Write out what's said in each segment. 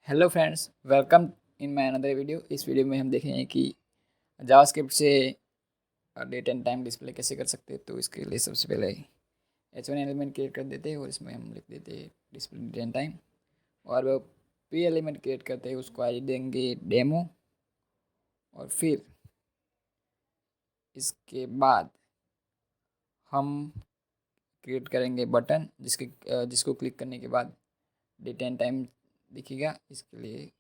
Hello friends, welcome in my another video. इस video में हम देखेंगे कि जावास्क्रिप्ट से डेट एंड टाइम डिस्प्ले कैसे कर सकते हैं। तो इसके लिए सबसे पहले H1 एलिमेंट क्रिएट कर देते हैं और इसमें हम लिख देते हैं डिस्प्ले डेट एंड टाइम। और वो P एलिमेंट क्रिएट करते हैं, उसको आई देंगे डेमो। और फिर इसके बाद हम क्रिएट करेंगे बटन जिसको क्लिक करने के बाद डेट एंड टाइम दिखेगा। इसके लिए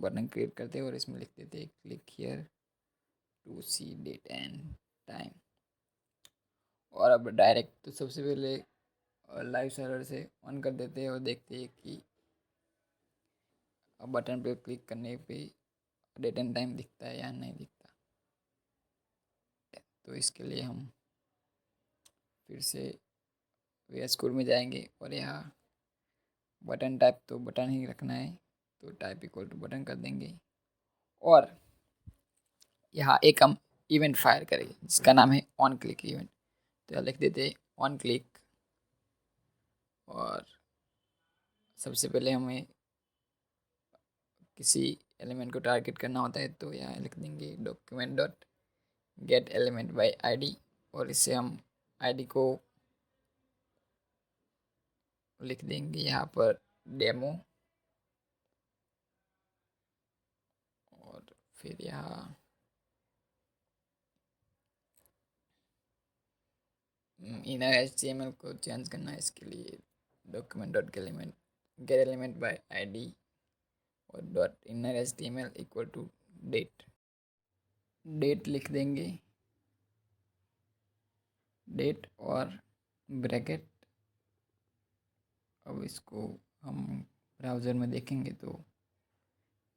बटन क्रिएट करते हैं और इसमें लिख देते हैं click here to see date and time. और अब डायरेक्ट तो सबसे पहले लाइव सर्वर से ऑन कर देते हैं और देखते हैं कि बटन पे क्लिक करने पे डेट एंड टाइम दिखता है या नहीं दिखता। तो इसके लिए हम फिर से VS कोड में जाएंगे और यहाँ बटन टाइप तो बटन ही रखना है, तो टाइप इक्वल टू बटन कर देंगे। और यहाँ एक हम इवेंट फायर करेंगे जिसका नाम है ऑन क्लिक इवेंट। तो यहाँ लिख देते हैं ऑन क्लिक। और सबसे पहले हमें किसी एलिमेंट को टारगेट करना होता है, तो यहाँ लिख देंगे document dot get element by ID. और इससे हम आईडी को लिख देंगे यहाँ पर डेमो। और फिर यहाँ इनर HTML को चेंज करना है। इसके लिए document dot get element by ID और dot inner HTML equal to date लिख देंगे, डेट और ब्रैकेट। अब इसको हम ब्राउज़र में देखेंगे तो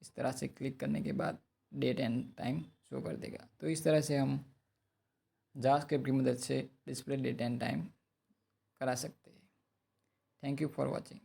इस तरह से क्लिक करने के बाद डेट एंड टाइम शो कर देगा। तो इस तरह से हम जावास्क्रिप्ट की मदद से डिस्प्ले डेट एंड टाइम करा सकते हैं। Thank you for watching.